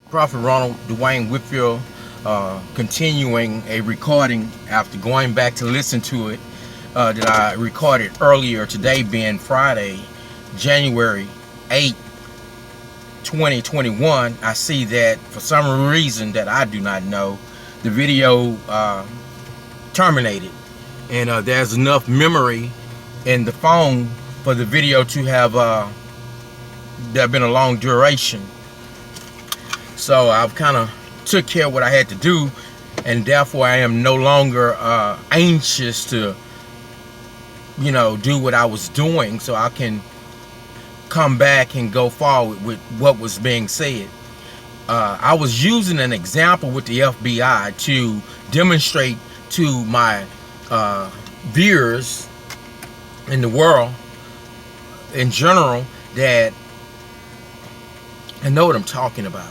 Prophet Ronald Dwayne Whitfield, continuing a recording after going back to listen to it that I recorded earlier today, being Friday, January 8th, 2021. I see that for some reason that I do not know, the video terminated, and there's enough memory in the phone for the video to have there been a long duration. So I've kind of took care of what I had to do, and therefore I am no longer anxious to, do what I was doing, so I can come back and go forward with what was being said. I was using an example with the FBI to demonstrate to my viewers in the world in general that I know what I'm talking about.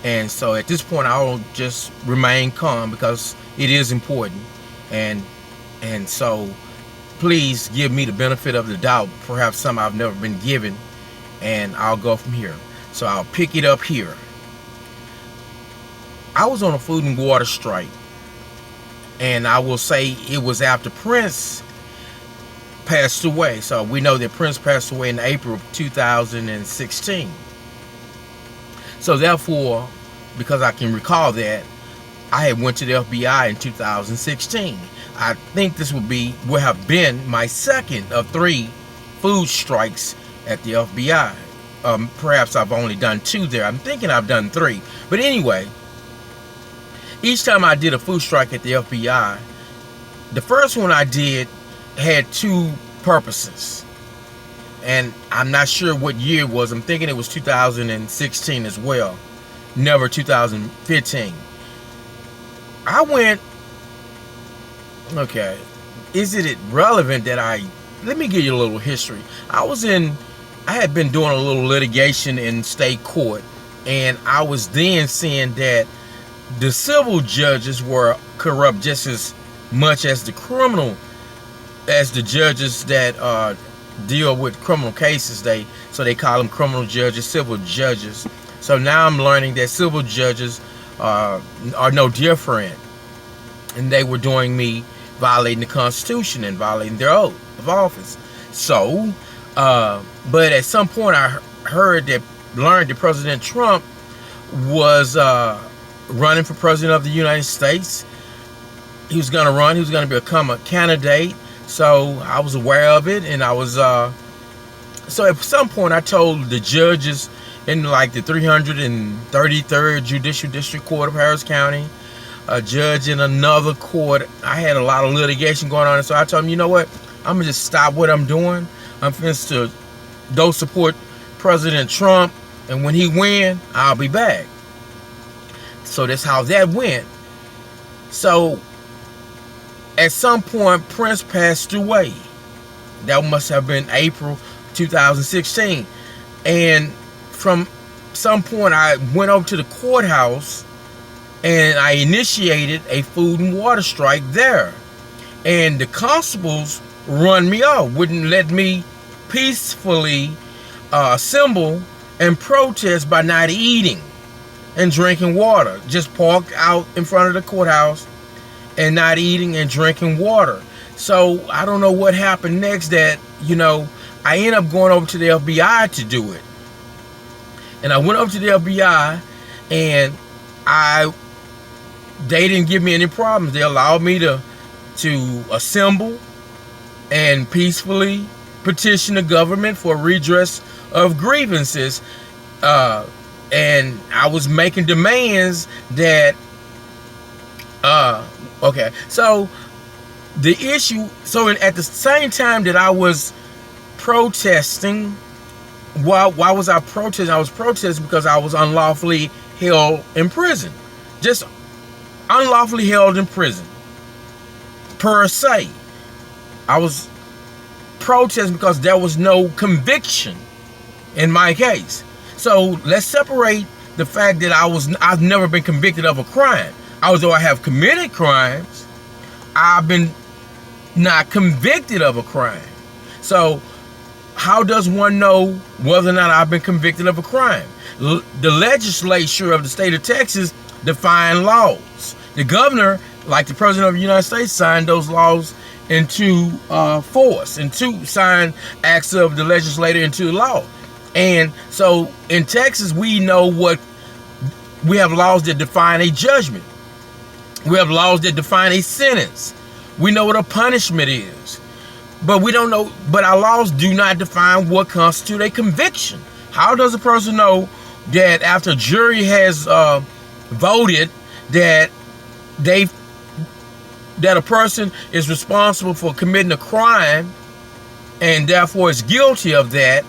And so at this point, I'll just remain calm because it is important. And so please give me the benefit of the doubt, perhaps some I've never been given, and I'll go from here. So I'll pick it up here. I was on a food and water strike, and I will say it was after Prince passed away. So we know that Prince passed away in April of 2016. So therefore, because I can recall that, I had went to the FBI in 2016. I think this will have been my second of 3 food strikes at the FBI. Perhaps I've only done 2 there. I'm thinking I've done 3. But anyway, each time I did a food strike at the FBI, the first one I did had 2 purposes. And I'm not sure what year it was. I'm thinking it was 2016 as well. Never 2015. I went, okay, is it relevant that let me give you a little history. I had been doing a little litigation in state court, and I was then seeing that the civil judges were corrupt just as much as the judges that deal with criminal cases. So they call them criminal judges, civil judges. So now I'm learning that civil judges are no different, and they were doing me violating the Constitution and violating their oath of office. So, but at some point I learned that President Trump was running for president of the United States. He was going to run. He was going to become a candidate. So I was aware of it, and I was so at some point I told the judges in like the 333rd Judicial District Court of Harris County, a judge in another court. I had a lot of litigation going on, and so I told them, you know what, I'm gonna just stop what I'm doing. I'm finished to go support President Trump, and when he win, I'll be back. So that's how that went. So at some point, Prince passed away. That must have been April 2016. And from some point, I went over to the courthouse and I initiated a food and water strike there. And the constables run me off, wouldn't let me peacefully assemble and protest by not eating and drinking water. Just parked out in front of the courthouse and not eating and drinking water. So I don't know what happened next that, I ended up going over to the FBI to do it. And I went over to the FBI, and they didn't give me any problems. They allowed me to assemble and peacefully petition the government for redress of grievances. And I was making demands that okay, so the issue, at the same time that I was protesting, why was I protesting? I was protesting because I was unlawfully held in prison. Just unlawfully held in prison, per se. I was protesting because there was no conviction in my case. So let's separate the fact that I've never been convicted of a crime. Although I have committed crimes, I've been not convicted of a crime. So how does one know whether or not I've been convicted of a crime? The legislature of the state of Texas define laws. The governor, like the president of the United States, signed those laws into force, and to sign acts of the legislature into law. And so in Texas, we know we have laws that define a judgment. We have laws that define a sentence. We know what a punishment is. But we don't know, but our laws do not define what constitutes a conviction. How does a person know that after a jury has voted that a person is responsible for committing a crime and therefore is guilty of that,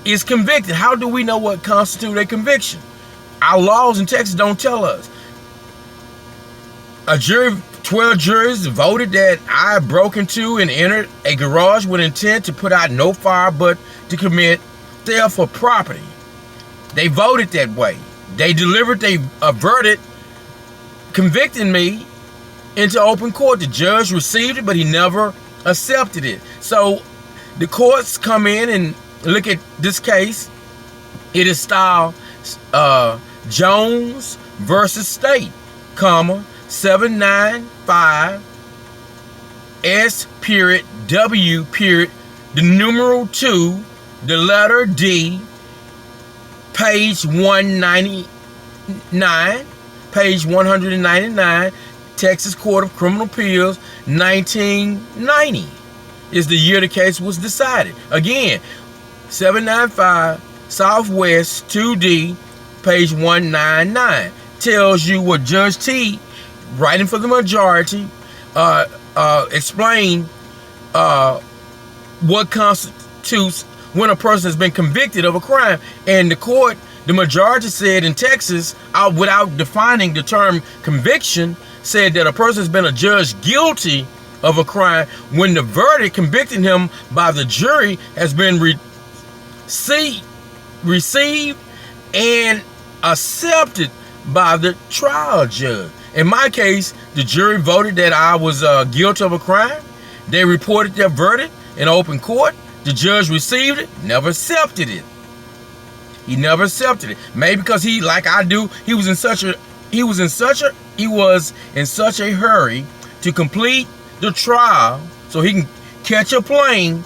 is convicted? How do we know what constitutes a conviction? Our laws in Texas don't tell us. A jury, 12 juries voted that I broke into and entered a garage with intent to put out no fire but to commit theft of property. They voted that way. They delivered a verdict convicting me into open court. The judge received it, but he never accepted it. So the courts come in and look at this case. It is styled Jones versus State, 795 S.W. the numeral 2, the letter D, page 199, Texas Court of Criminal Appeals, 1990 is the year the case was decided. Again, 795 Southwest 2D, page 199, tells you what Judge T, writing for the majority, explained what constitutes when a person has been convicted of a crime. And the majority said in Texas, without defining the term conviction, said that a person has been adjudged guilty of a crime when the verdict convicting him by the jury has been received and accepted by the trial judge. In my case, the jury voted that I was guilty of a crime. They reported their verdict in open court. The judge received it, never accepted it. He never accepted it. Maybe because he, like I do, he was in such a hurry to complete the trial so he can catch a plane,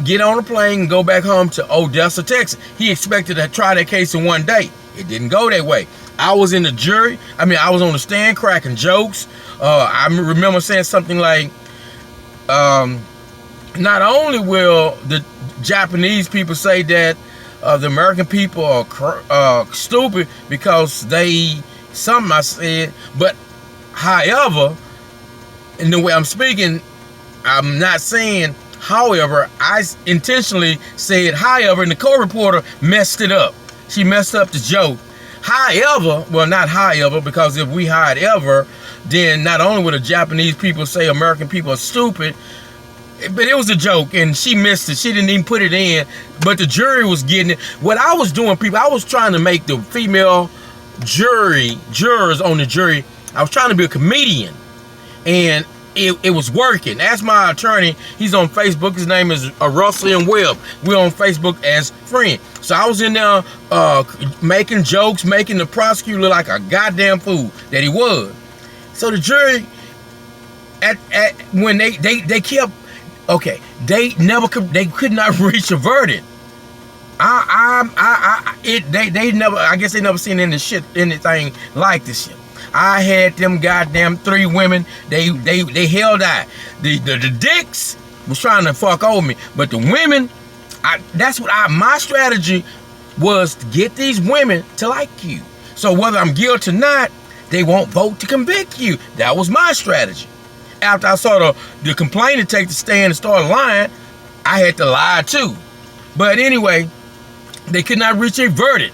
get on a plane, and go back home to Odessa, Texas. He expected to try that case in one day. It didn't go that way. I was in the jury. I was on the stand cracking jokes. I remember saying something like, not only will the Japanese people say that the American people are stupid because something I said, but however, in the way I'm speaking, I'm not saying however. I intentionally said however, and the co-reporter messed it up. She messed up the joke. However, well, not however, because if we however, then not only would the Japanese people say American people are stupid, but it was a joke, and she missed it. She didn't even put it in, but the jury was getting it. What I was doing, people, I was trying to make the female jurors on the jury, I was trying to be a comedian, and it was working. Ask my attorney. He's on Facebook. His name is Russell M. Webb. We're on Facebook as friends. So I was in there making jokes, making the prosecutor look like a goddamn fool that he was. So the jury, when they kept, okay, they could not reach a verdict. They never, I guess they never seen anything like this shit. I had them goddamn 3 women. They held out. The dicks was trying to fuck over me, but the women, my strategy was to get these women to like you. So whether I'm guilty or not, they won't vote to convict you. That was my strategy. After I saw the complainant take the stand and start lying, I had to lie too. But anyway, they could not reach a verdict.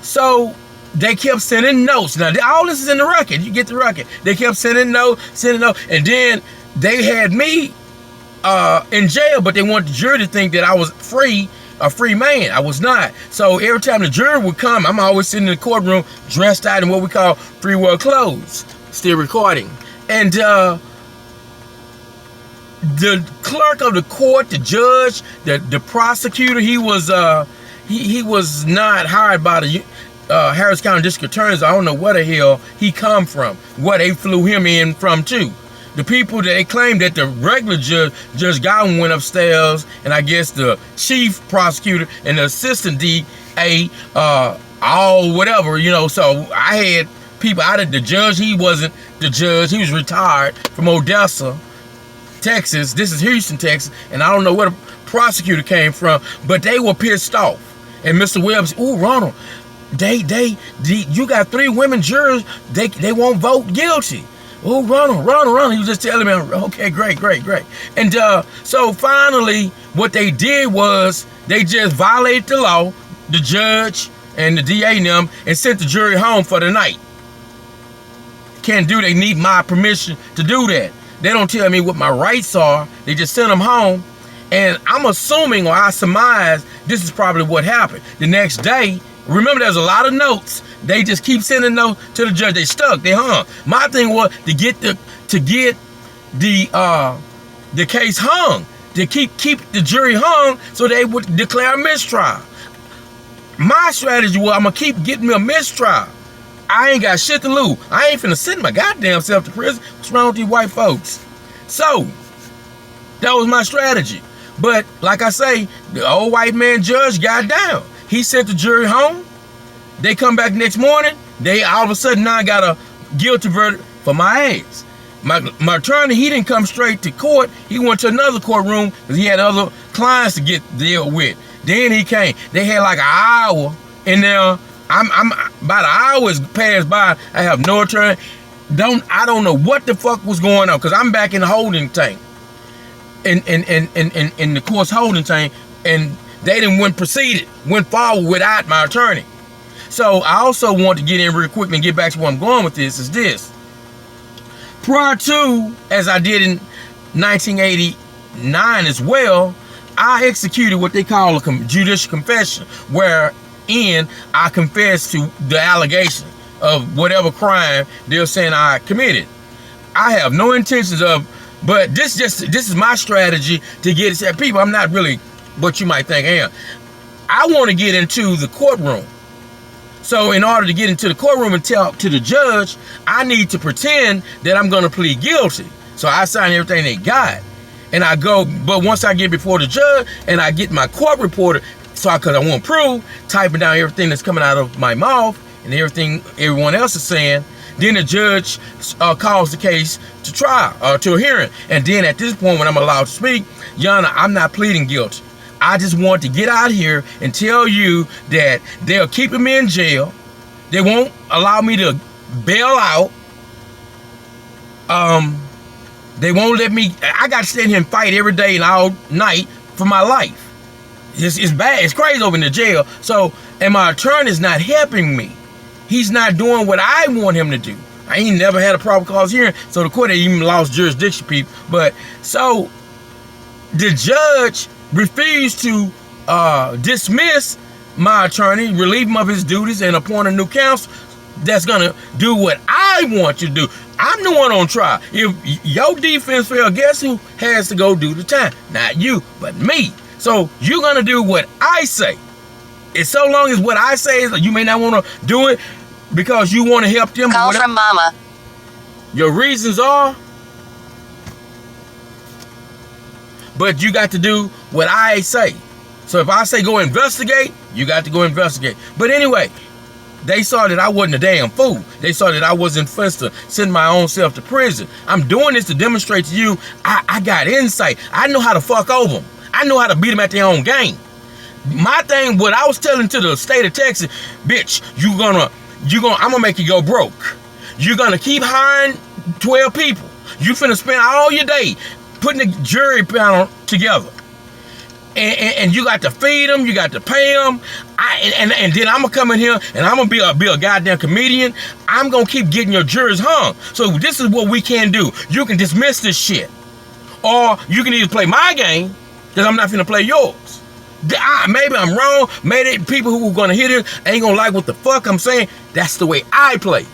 So they kept sending notes. Now, all this is in the record. You get the record. They kept sending notes. And then they had me in jail, but they wanted the jury to think that I was a free man. I was not. So every time the jury would come, I'm always sitting in the courtroom dressed out in what we call free world clothes, still recording. And the clerk of the court, the judge, the prosecutor, he was not hired by the Harris County District Attorneys. I don't know where the hell he come from, where they flew him in from too. The people that they claimed that the regular Judge Godwin went upstairs, and I guess the chief prosecutor and the assistant DA, all whatever, you know. So I had people out of the judge. He wasn't the judge. He was retired from Odessa, Texas. This is Houston, Texas, and I don't know where the prosecutor came from, but they were pissed off. And Mr. Webb said, "Ooh, Ronald, you got 3 women jurors. They won't vote guilty." Oh, Ronald. He was just telling me, okay, great. And so finally, what they did was they just violated the law, the judge and the DA and them, and sent the jury home for the night. Can't do, they need my permission to do that. They don't tell me what my rights are. They just send them home. And I'm assuming, or I surmise, this is probably what happened. The next day, remember, there's a lot of notes. They just keep sending notes to the judge. They stuck. They hung. My thing was to get the case hung, to keep the jury hung, so they would declare a mistrial. My strategy was, I'm gonna keep getting me a mistrial. I ain't got shit to lose. I ain't finna send my goddamn self to prison. What's wrong with these white folks? So that was my strategy. But like I say, the old white man judge got down. He sent the jury home. They come back next morning. They all of a sudden now got a guilty verdict for my ass. My attorney, he didn't come straight to court. He went to another courtroom because he had other clients to deal with. Then he came. They had like an hour in there. I'm about an hour has passed by. I have no attorney. I don't know what the fuck was going on, because I'm back in the holding tank. In the court's holding tank, and they didn't went forward without my attorney. So I also want to get in real quick and get back to where I'm going with this. Is this prior to, as I did in 1989 as well, I executed what they call a judicial confession, wherein I confessed to the allegation of whatever crime they're saying I committed. I have no intentions of, but this is my strategy to get it at people. I'm not really what you might think I am. I want to get into the courtroom. So in order to get into the courtroom and talk to the judge, I need to pretend that I'm going to plead guilty. So I sign everything they got. And I go, but once I get before the judge and I get my court reporter, because I want proof, typing down everything that's coming out of my mouth and everything everyone else is saying, then the judge calls the case to trial, to a hearing. And then at this point, when I'm allowed to speak, Your Honor, I'm not pleading guilty. I just want to get out here and tell you that they're keeping me in jail. They won't allow me to bail out. They won't let me. I got to stand here and fight every day and all night for my life. It's bad. It's crazy over in the jail. So, and my attorney's not helping me. He's not doing what I want him to do. I ain't never had a probable cause hearing, so the court ain't even lost jurisdiction, people. But so the judge refused to dismiss my attorney, relieve him of his duties, and appoint a new counsel that's gonna do what I want you to do. I'm the one on trial. If your defense fail, guess who has to go do the time? Not you, but me. So you're gonna do what I say. It's so long as what I say is, you may not want to do it because you want to help them. Call from mama. Your reasons are, but you got to do what I say. So if I say go investigate, you got to go investigate. But anyway, they saw that I wasn't a damn fool. They saw that I wasn't first to send my own self to prison. I'm doing this to demonstrate to you I got insight. I know how to fuck over them. I know how to beat them at their own game. My thing, what I was telling to the state of Texas, bitch, I'm gonna make you go broke. You're gonna keep hiring 12 people. You finna spend all your day putting the jury panel together. And you got to feed them, you got to pay them. And then I'm gonna come in here and I'm gonna be a goddamn comedian. I'm gonna keep getting your jurors hung. So this is what we can do. You can dismiss this shit. Or you can either play my game, because I'm not finna play yours. Maybe I'm wrong. Maybe people who are gonna hear this ain't gonna like what the fuck I'm saying. That's the way I play.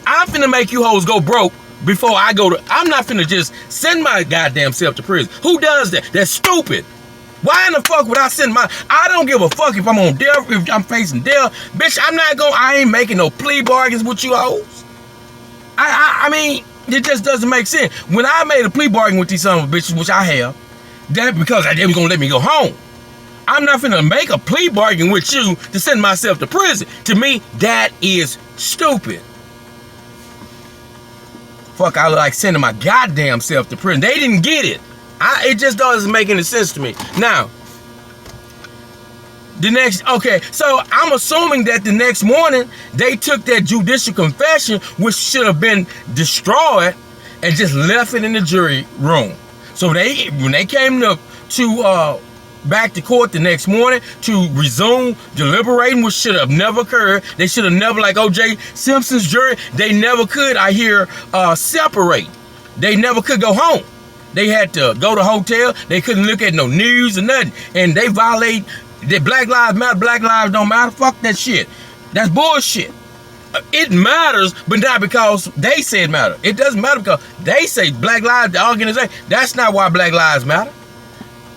I'm finna make you hoes go broke before I go to, I'm not finna just send my goddamn self to prison. Who does that? That's stupid. Why in the fuck would I send my, I don't give a fuck if I'm on death, if I'm facing death. Bitch, I ain't making no plea bargains with you hoes. I mean, it just doesn't make sense. When I made a plea bargain with these son of bitches, which I have, that because they was gonna let me go home. I'm not finna make a plea bargain with you to send myself to prison. To me, that is stupid. Fuck, I like sending my goddamn self to prison. They didn't get it. It just doesn't make any sense to me. Now, okay, so I'm assuming that the next morning they took that judicial confession, which should have been destroyed, and just left it in the jury room. So when they came to back to court the next morning to resume deliberating, which should have never occurred. They should have never, like O.J. Simpson's jury, they never could, I hear, separate. They never could go home. They had to go to hotel. They couldn't look at no news or nothing. And they violate the Black Lives Matter. Black lives don't matter. Fuck that shit. That's bullshit. It matters, but not because they say it matters. It doesn't matter because they say Black Lives, the organization. That's not why Black Lives matter.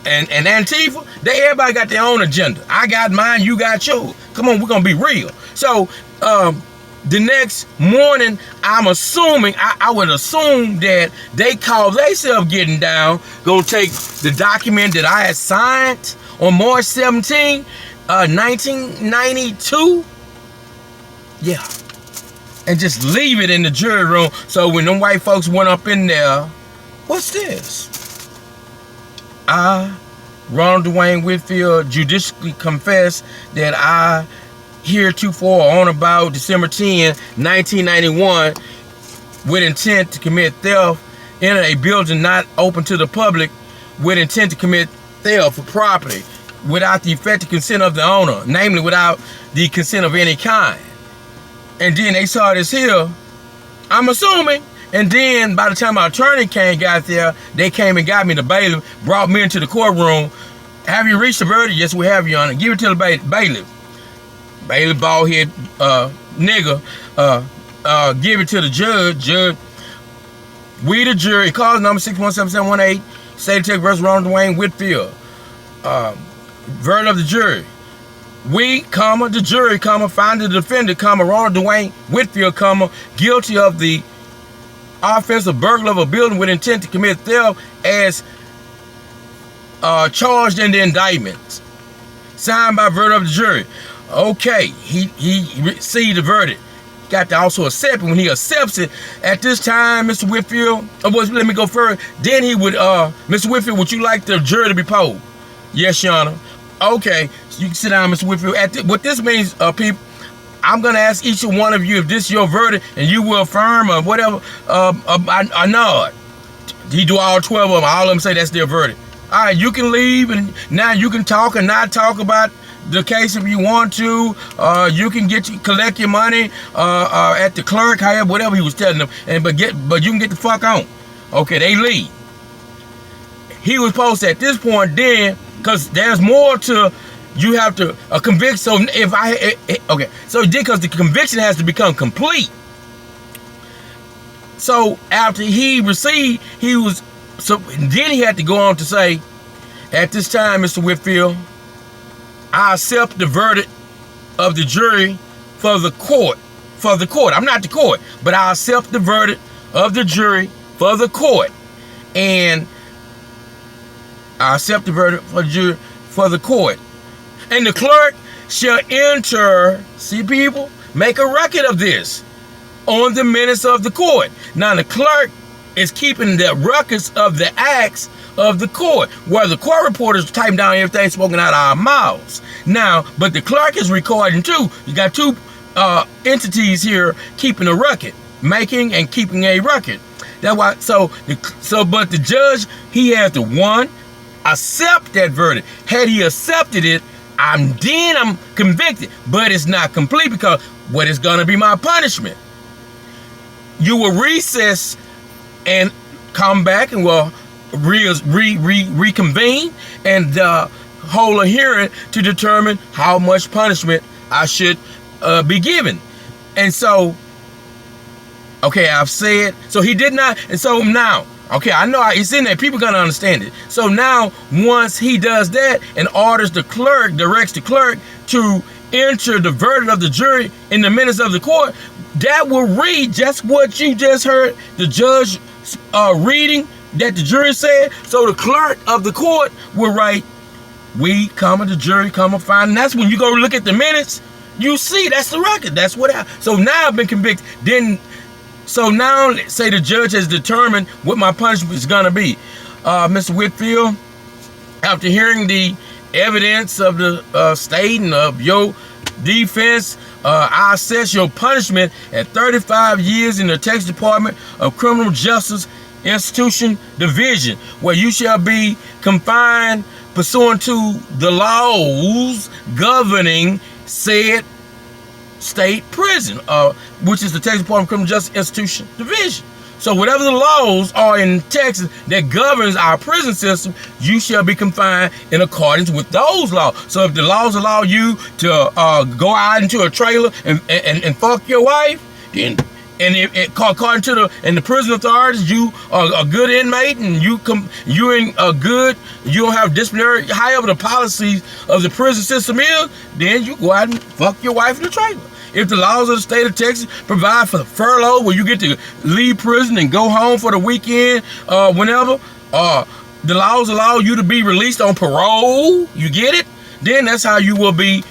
And Antifa, everybody got their own agenda. I got mine, you got yours. Come on, we're gonna be real. So the next morning, I'm assuming, I would assume that they call themselves getting down, gonna take the document that I had signed on March 17, 1992. Yeah. And just leave it in the jury room. So when them white folks went up in there, what's this? I, Ronald Dwayne Whitfield, judicially confess that I heretofore on about December 10, 1991, with intent to commit theft, entered a building not open to the public with intent to commit theft for property without the effective consent of the owner, namely without the consent of any kind. And then they saw this here, I'm assuming. And then by the time my attorney got there, they came and got me, the bailiff, brought me into the courtroom. Have you reached the verdict? Yes, we have, Your Honor. Give it to the bailiff. Bailiff, bald head nigga, give it to the judge. Judge, we the jury, cause number 617-718, State of Texas versus Ronald Dwayne Whitfield. Verdict of the jury. We, the jury, find the defendant, Ronald Dwayne Whitfield, guilty of the offense of burglary of a building with intent to commit theft as charged in the indictments. Signed by verdict of the jury. Okay, he received the verdict. Got to also accept it. When he accepts it, at this time, Mr. Whitfield, let me go further. Then he would, Mr. Whitfield, would you like the jury to be polled? Yes, Your Honor. Okay, so you can sit down, Mr. Whitfield. What this means, people, I'm going to ask each one of you if this is your verdict, and you will affirm or whatever, a nod. He do all 12 of them. All of them say that's their verdict. All right, you can leave, and now you can talk and not talk about the case if you want to. You can collect your money at the clerk, however, whatever he was telling them, but you can get the fuck on. Okay, they leave. He was supposed to, at this point then, because there's more to. You have to convict. So so because the conviction has to become complete. So after he received, then he had to go on to say, at this time, Mr. Whitfield, I accept the verdict of the jury for the court. I'm not the court, but I accept the verdict of the jury for the court, and I accept the verdict for the jury for the court. And the clerk shall enter, see people, make a record of this on the minutes of the court. Now the clerk is keeping the records of the acts of the court, where the court reporters typing down everything spoken out of our mouths. Now, but the clerk is recording too. You got two entities here keeping a record, making and keeping a record. That's why. But the judge, he has to one, accept that verdict. Had he accepted it, I'm convicted, but it's not complete because what is going to be my punishment? You will recess and come back and will reconvene and hold a hearing to determine how much punishment I should be given. And so Okay, I've said. So he did not. And so now, okay, I know it's in there. People are going to understand it. So now, once he does that and orders the clerk, directs the clerk to enter the verdict of the jury in the minutes of the court, that will read just what you just heard the judge reading that the jury said. So the clerk of the court will write, we, the jury, find. And that's when you go look at the minutes, you see that's the record. That's what happened. So now I've been convicted. So now, say the judge has determined what my punishment is going to be. Mr. Whitfield, after hearing the evidence of the state and of your defense, I assess your punishment at 35 years in the Texas Department of Criminal Justice Institution Division, where you shall be confined pursuant to the laws governing said state prison, which is the Texas Department of Criminal Justice Institution Division. So whatever the laws are in Texas that governs our prison system, you shall be confined in accordance with those laws. So if the laws allow you to go out into a trailer and fuck your wife, then according to the prison authorities, you are a good inmate and you don't have disciplinary, however the policies of the prison system is, then you go out and fuck your wife in the trailer. If the laws of the state of Texas provide for the furlough, where you get to leave prison and go home for the weekend, whenever, the laws allow you to be released on parole, you get it? Then that's how you will be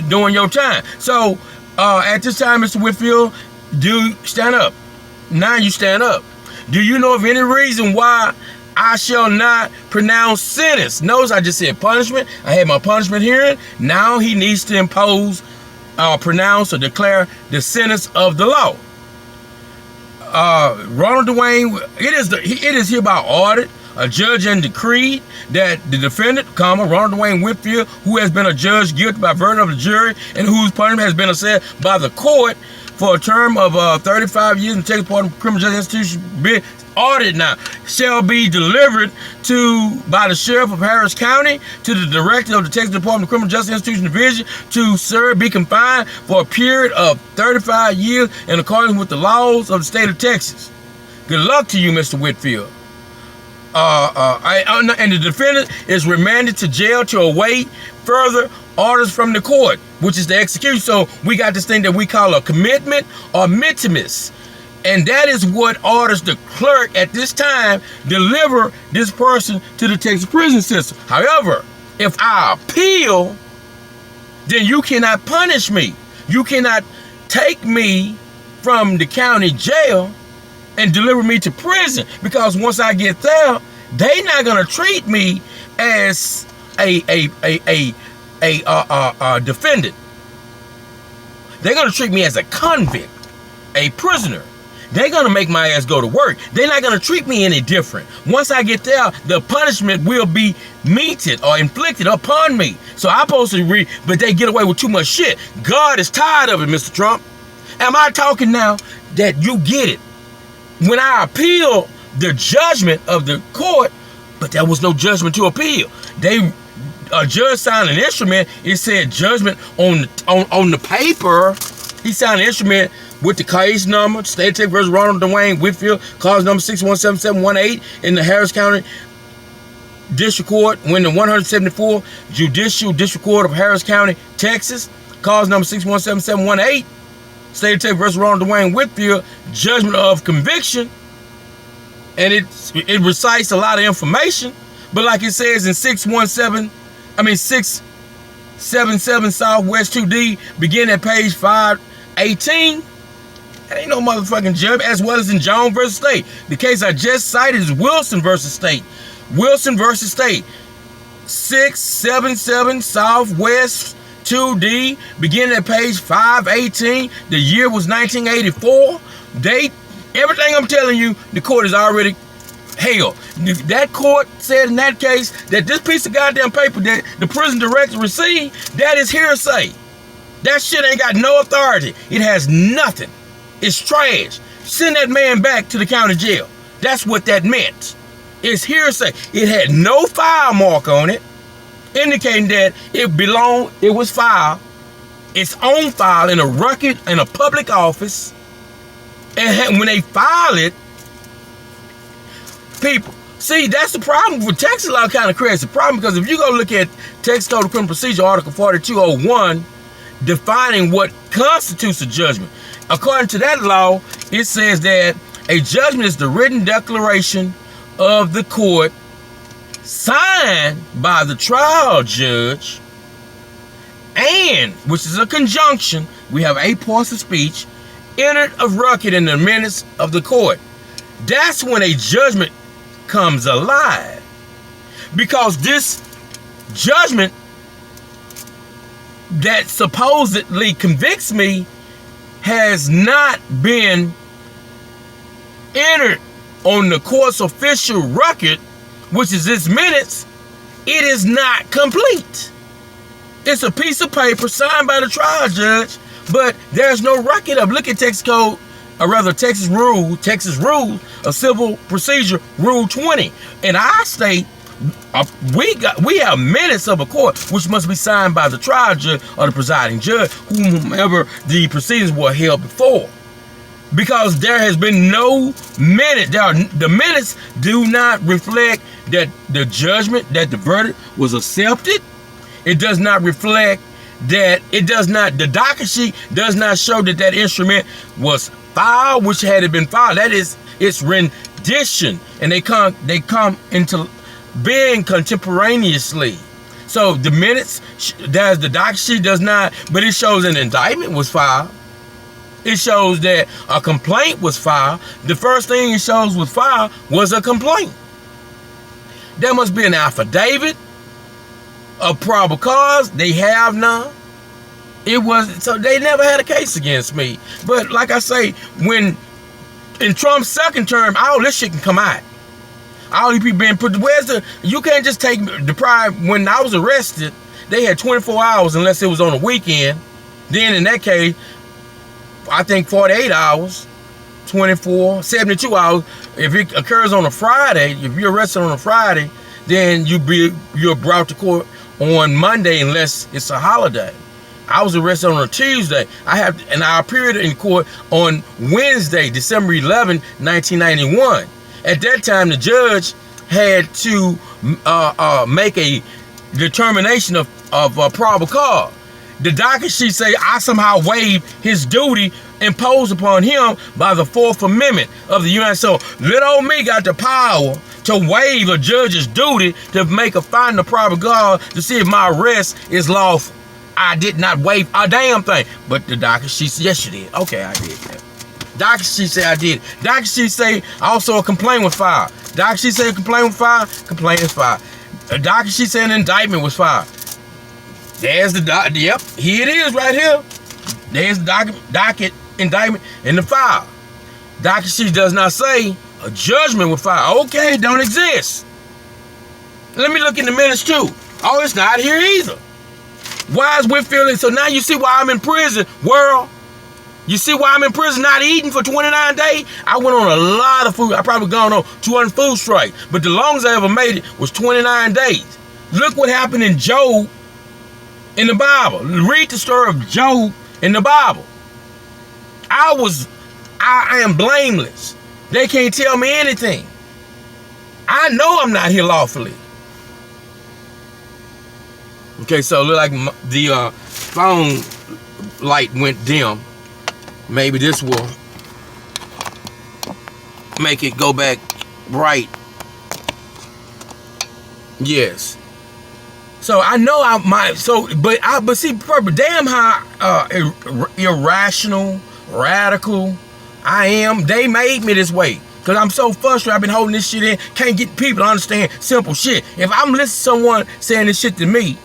doing your time. So at this time, Mr. Whitfield, do stand up. Now you stand up. Do you know of any reason why I shall not pronounce sentence? Notice I just said punishment. I had my punishment hearing. Now he needs to impose, pronounce or declare the sentence of the law. Ronald Dwayne, it is hereby ordered, a judge and decreed that the defendant, Ronald Dwayne Whitfield, who has been a judge guilty by verdict of the jury and whose punishment has been assessed by the court for a term of 35 years in the Texas Department of Criminal Justice Institution, be ordered now, shall be delivered by the sheriff of Harris County to the director of the Texas Department of Criminal Justice Institution Division to be confined for a period of 35 years in accordance with the laws of the state of Texas. Good luck to you, Mr. Whitfield. And the defendant is remanded to jail to await further orders from the court, which is the execution. So we got this thing that we call a commitment or mittimus. And that is what orders the clerk at this time deliver this person to the Texas prison system. However, if I appeal, then you cannot punish me. You cannot take me from the county jail and deliver me to prison, because once I get there, they not gonna treat me as a defendant. They're gonna treat me as a convict, a prisoner. They're gonna make my ass go to work. They're not gonna treat me any different. Once I get there, the punishment will be meted or inflicted upon me. So I'm supposed to read, but they get away with too much shit. God is tired of it, Mr. Trump. Am I talking now that you get it? When I appeal the judgment of the court, but there was no judgment to appeal. A judge signed an instrument. It said judgment on the paper. He signed an instrument with the case number, State of Texas versus Ronald Dwayne Whitfield, cause number 6177718 in the Harris County District Court, when the 174 Judicial District Court of Harris County, Texas, cause number 6177718. State of Texas versus Ronald Dwayne Whitfield, judgment of conviction, and it recites a lot of information, but like it says in 677 Southwest 2D, beginning at page 518, that ain't no motherfucking judge, as well as in Jones versus State. The case I just cited is Wilson versus State. Wilson versus State, 677 Southwest 2D, beginning at page 518. The year was 1984. Everything I'm telling you, the court is already held. That court said in that case that this piece of goddamn paper that the prison director received, that is hearsay. That shit ain't got no authority. It has nothing. It's trash. Send that man back to the county jail. That's what that meant. It's hearsay. It had no file mark on it, indicating that it was filed, its own file in a record in a public office, And when they file it, people, see, that's the problem with Texas law. Kind of creates a problem, because if you go look at Texas Code of Criminal Procedure, Article 4201, defining what constitutes a judgment. According to that law, it says that a judgment is the written declaration of the court signed by the trial judge, and, which is a conjunction, we have 8 parts of speech, entered of record in the minutes of the court. That's when a judgment comes alive, because this judgment that supposedly convicts me has not been entered on the court's official record, which is its minutes. It is not complete. It's a piece of paper signed by the trial judge, but there's no record of. Look at Texas Code, or rather Texas Rules of Civil Procedure, Rule 20. In our state, we have minutes of a court which must be signed by the trial judge or the presiding judge, whomever the proceedings were held before. Because there has been no minute. The minutes do not reflect that the judgment, that the verdict was accepted. It does not reflect that, the docket sheet does not show that that instrument was filed, which had it been filed. That is its rendition, and they come into being contemporaneously. So the minutes, the docket sheet does not, but it shows an indictment was filed. It shows that a complaint was filed. The first thing it shows was filed was a complaint. There must be an affidavit of probable cause. They have none. So they never had a case against me. But like I say, when in Trump's second term, all this shit can come out. All these people being put, you can't just take the pride. When I was arrested, they had 24 hours unless it was on a weekend. Then in that case, I think 48 hours, 24, 72 hours. If it occurs on a Friday, if you're arrested on a Friday, then you're brought to court on Monday unless it's a holiday. I was arrested on a Tuesday. And I appeared in court on Wednesday, December 11, 1991. At that time, the judge had to make a determination of probable cause. The docket sheet say I somehow waived his duty imposed upon him by the 4th Amendment of the United States. So little old me got the power to waive a judge's duty to make a finding of probable cause to see if my arrest is lawful. I did not waive a damn thing. But the docket sheet said, yes, you did. Okay, I did that. Docket sheet say I did. Docket sheet say also a complaint was filed. Docket sheet say a complaint was filed. Complaint is filed. A docket sheet say an indictment was filed. There's the docket. Yep, here it is right here. There's the docket indictment in the file. Docket sheet does not say a judgment was filed. Okay, it don't exist. Let me look in the minutes too. Oh, it's not here either. Why is Whitfield? So now you see why I'm in prison, world. You see why I'm in prison not eating for 29 days? I went on a lot of food. I probably gone on 200 food strikes. But the longest I ever made it was 29 days. Look what happened in Job in the Bible. Read the story of Job in the Bible. I am blameless. They can't tell me anything. I know I'm not here lawfully. Okay, so it look like the phone light went dim. Maybe this will make it go back bright. Yes. So I know I might. But see, damn how irrational, radical I am. They made me this way. Because I'm so frustrated. I've been holding this shit in. Can't get people to understand simple shit. If I'm listening to someone saying this shit to me,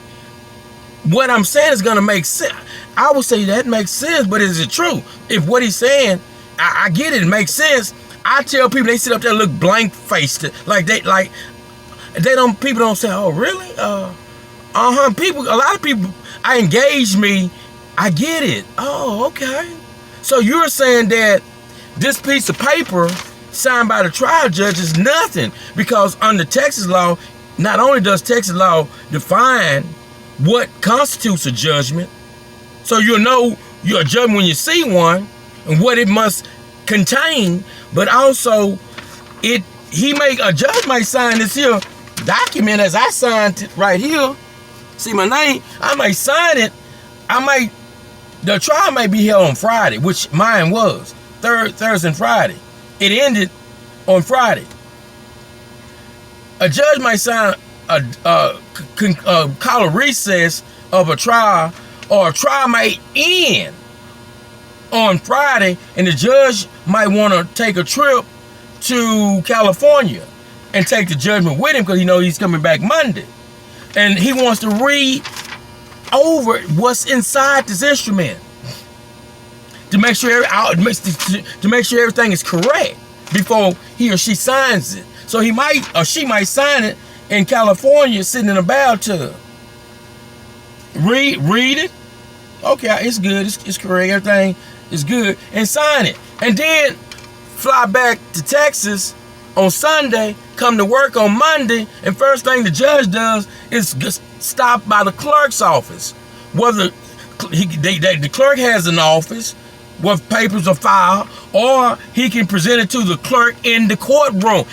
what I'm saying is going to make sense. I would say that makes sense, but is it true? If what he's saying, I get it, it makes sense. I tell people, they sit up there and look blank-faced. People don't say, oh, really? People, a lot of people, I engage me, I get it. Oh, okay. So you're saying that this piece of paper signed by the trial judge is nothing, because under Texas law, not only does Texas law define what constitutes a judgment, so you'll know your judgment when you see one, and what it must contained, but also a judge might sign this here document as I signed it right here. See my name? I might sign it. The trial might be held on Friday, which mine was Thursday and Friday. It ended on Friday. A judge might sign call a recess of a trial, or a trial might end on Friday, and the judge might want to take a trip to California and take the judgment with him because he knows he's coming back Monday. And he wants to read over what's inside this instrument to make sure everything is correct before he or she signs it. So he might or she might sign it in California sitting in a bathtub. Read it. Okay, it's good. It's correct. Everything is good. And sign it. And then fly back to Texas on Sunday, come to work on Monday, and first thing the judge does is just stop by the clerk's office. Whether the clerk has an office with papers are filed, or he can present it to the clerk in the courtroom.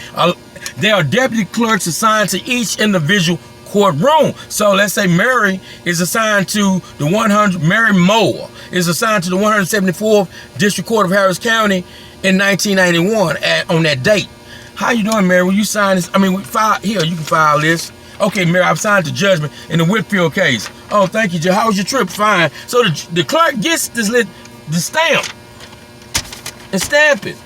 There are deputy clerks assigned to each individual courtroom. So let's say Mary is assigned to Mary Moore is assigned to the 174th District Court of Harris County in 1991 on that date. How you doing, Mary? Will you sign this? I mean, we file here. You can file this. Okay, Mary, I've signed the judgment in the Whitfield case. Oh, thank you, Judge. How was your trip? Fine. So the clerk gets the stamp and stamp it.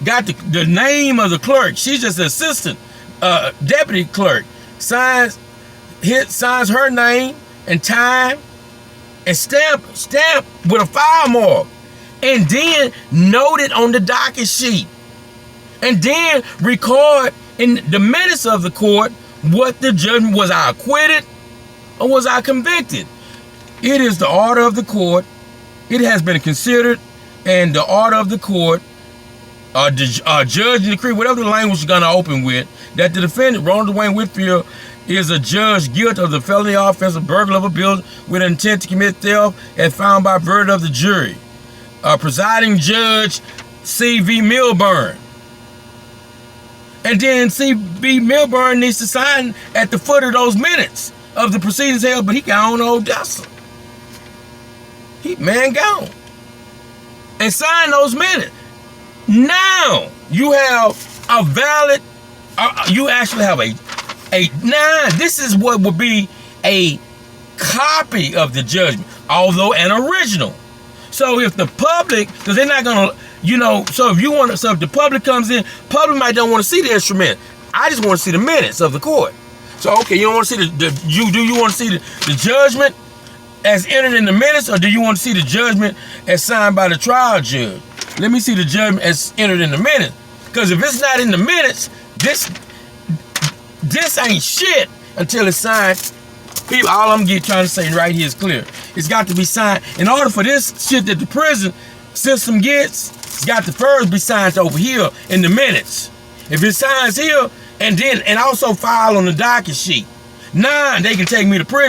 Got the name of the clerk. She's just an assistant deputy clerk. Signs her name and time and stamp with a file mark, and then note it on the docket sheet. And then record in the minutes of the court what the judgment was. I acquitted or was I convicted? It is the order of the court. It has been considered, and the order of the court, judge and decree, whatever the language is going to open with, that the defendant, Ronald Dwayne Whitfield, is a judge guilty of the felony offense of burglary of a building with intent to commit theft as found by verdict of the jury. Presiding Judge C.V. Milburn. And then C.V. Milburn needs to sign at the foot of those minutes of the proceedings held, but he gone to Odessa. Man gone. And sign those minutes. Now you have a valid, you actually have this is what would be a copy of the judgment, although an original. So if the public, because they're not gonna, so if the public comes in, public might don't want to see the instrument. I just want to see the minutes of the court. So okay, you don't want to see do you want to see the judgment as entered in the minutes, or do you want to see the judgment as signed by the trial judge? Let me see the judgment as entered in the minutes. Because if it's not in the minutes, this ain't shit until it's signed. People, all I'm trying to say right here is clear. It's got to be signed. In order for this shit that the prison system gets, it's got to first be signed over here in the minutes. If it signs here, and also file on the docket sheet, 9, they can take me to prison.